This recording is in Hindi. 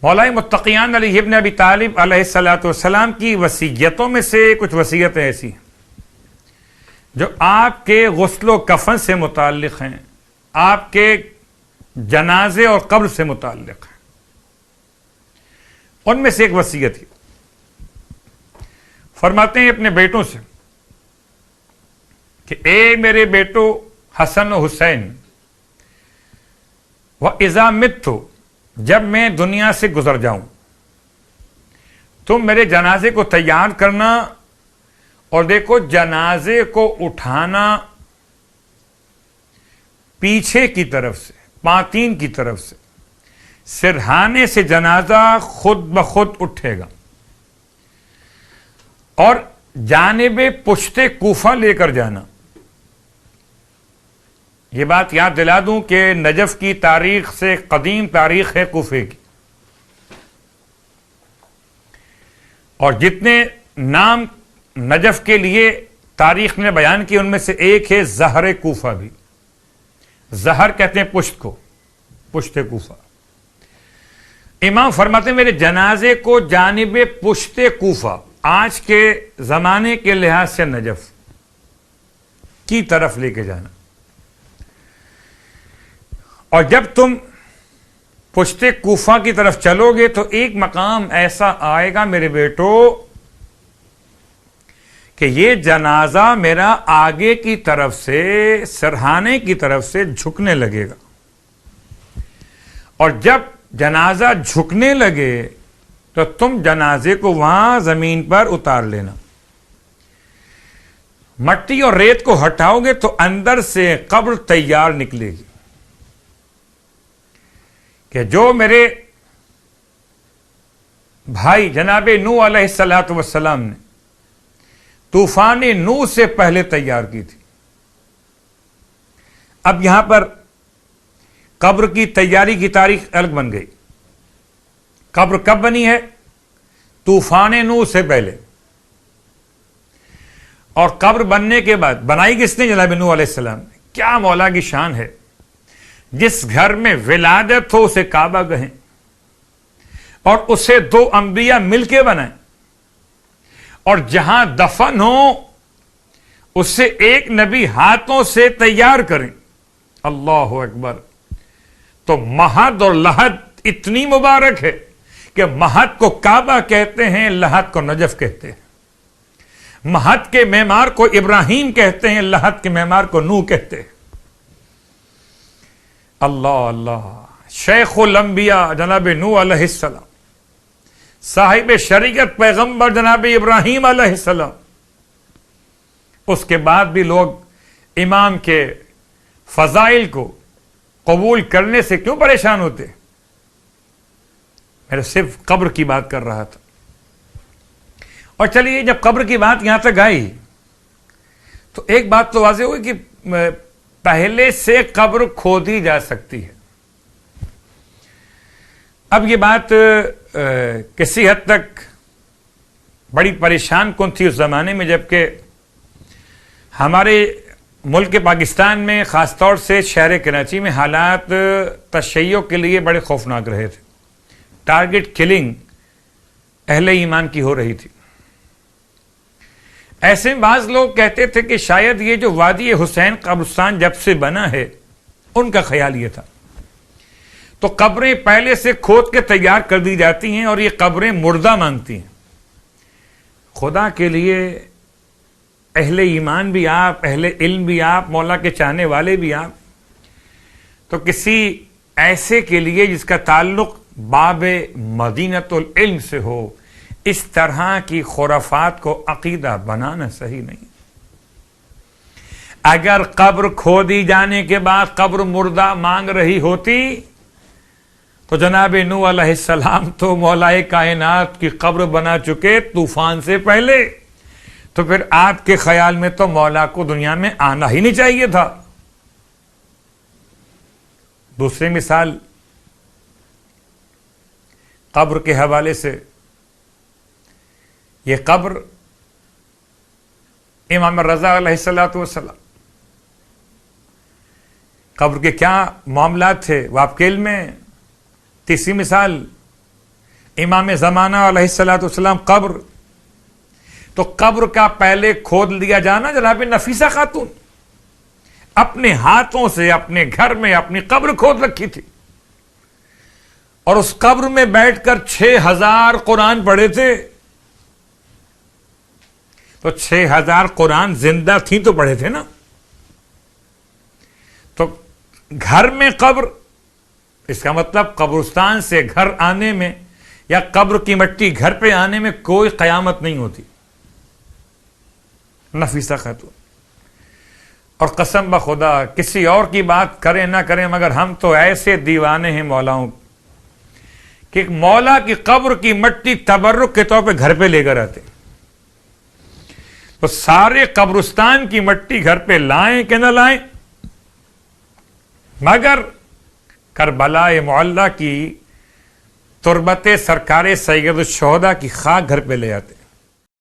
मौला मुत्तक़ियान अली इब्न अबी तालिब अलैहिस्सलातु वस्सलाम की वसीयतों में से कुछ वसीयतें ऐसी हैं जो आपके गुस्ल कफन से मुताल्लिक़ हैं, आपके जनाजे और कब्र से मुताल्लिक़ हैं। उनमें से एक वसीयत ही फरमाते हैं अपने बेटों से कि ए मेरे बेटो हसन और हुसैन, व इज़ा मित्तु, जब मैं दुनिया से गुजर जाऊं तुम मेरे जनाजे को तैयार करना। और देखो, जनाजे को उठाना पीछे की तरफ से, पातीन की तरफ से, सिरहाने से जनाजा खुद ब खुद उठेगा और जानिबे पुश्ते कूफा लेकर जाना। ये बात याद दिला दूं कि नजफ की तारीख से कदीम तारीख है कूफे की, और जितने नाम नजफ के लिए तारीख ने बयान किए उनमें से एक है जहर कूफा भी। जहर कहते हैं पुश्त को, पुश्ते कूफा। इमाम फरमाते हैं मेरे जनाजे को जानिबे पुश्ते कूफा, आज के जमाने के लिहाज से नजफ की तरफ लेके जाना। और जब तुम पुश्ते कूफा की तरफ चलोगे तो एक मकाम ऐसा आएगा मेरे बेटो कि ये जनाजा मेरा आगे की तरफ से, सरहाने की तरफ से झुकने लगेगा। और जब जनाजा झुकने लगे तो तुम जनाजे को वहां जमीन पर उतार लेना। मट्टी और रेत को हटाओगे तो अंदर से कब्र तैयार निकलेगी कि जो मेरे भाई जनाबे नूह अलैहिस्सलातु वस्सलाम ने तूफान नूह से पहले तैयार की थी। अब यहां पर कब्र की तैयारी की तारीख अलग बन गई। कब्र कब बनी है? तूफान नूह से पहले। और कब्र बनने के बाद बनाई किसने? जनाब नूह अलैहिस्सलाम ने। क्या मौला की शान है, जिस घर में विलादत हो उसे काबा कहें और उसे दो अंबिया मिलके बनाएं, और जहां दफन हो उससे एक नबी हाथों से तैयार करें। अल्लाहु अकबर। तो महद और लहद इतनी मुबारक है कि महद को काबा कहते हैं, लहद को नजफ कहते हैं। महद के मेमार को इब्राहिम कहते हैं, लहद के मेमार को नूह कहते हैं। अल्लाह अल्लाह। शेखुल अंबिया जनाब नूह अलैहिस्सलाम, साहिब शरीयत पैगंबर जनाब इब्राहिम अलैहिस्सलाम। उसके बाद भी लोग इमाम के फजाइल को कबूल करने से क्यों परेशान होते? मैं सिर्फ कब्र की बात कर रहा था। और चलिए, जब कब्र की बात यहां तक आई तो एक बात तो वाज़ेह हुई कि पहले से कब्र खोदी जा सकती है। अब ये बात किसी हद तक बड़ी परेशान कौन थी उस जमाने में, जबकि हमारे मुल्क पाकिस्तान में ख़ासतौर से शहर कराची में हालात तशय्यो के लिए बड़े खौफनाक रहे थे। टारगेट किलिंग अहले ईमान की हो रही थी। ऐसे में बाज लोग कहते थे कि शायद ये जो वादी हुसैन कब्रिस्तान जब से बना है, उनका ख्याल ये था तो कब्रें पहले से खोद के तैयार कर दी जाती हैं और ये कब्रें मुर्दा मांगती हैं। खुदा के लिए अहले ईमान भी आप, अहले इल्म भी आप, मौला के चाहने वाले भी आप, तो किसी ऐसे के लिए जिसका ताल्लुक बाबे मदीनतुल इल्म से हो, इस तरह की खुराफात को अकीदा बनाना सही नहीं। अगर कब्र खोदी जाने के बाद कब्र मुर्दा मांग रही होती तो जनाब नूह अलैहिस्सलाम तो मौलाए कायनात की कब्र बना चुके तूफान से पहले। तो फिर आपके ख्याल में तो मौला को दुनिया में आना ही नहीं चाहिए था। दूसरी मिसाल कब्र के हवाले से, यह कब्र इमाम रजा अलैहिस्सलातु वस्सलाम, कब्र के क्या मामला थे वो आपके इल्म में। तीसरी मिसाल इमाम ज़माना अलैहिस्सलाम कब्र, तो कब्र का पहले खोद लिया जाना जनाब नफीसा खातून अपने हाथों से अपने घर में अपनी कब्र खोद रखी थी और उस कब्र में बैठकर 6000 कुरान पढ़े थे। तो 6000 कुरान जिंदा थी तो पढ़े थे ना। तो घर में कब्र, इसका मतलब कब्रिस्तान से घर आने में या कब्र की मिट्टी घर पे आने में कोई कयामत नहीं होती। नफीसा खातून, और कसम ब खुदा किसी और की बात करें ना करें मगर हम तो ऐसे दीवाने हैं मौलाओं कि मौला की कब्र की मिट्टी तबर्रुक के तौर पे घर पे लेकर आते। तो सारे कब्रिस्तान की मिट्टी घर पे लाएं कि ना लाएं, मगर करबला मुअल्ला की तुरबत सरकारे सैयद शुहदा की खाक घर पे ले आते।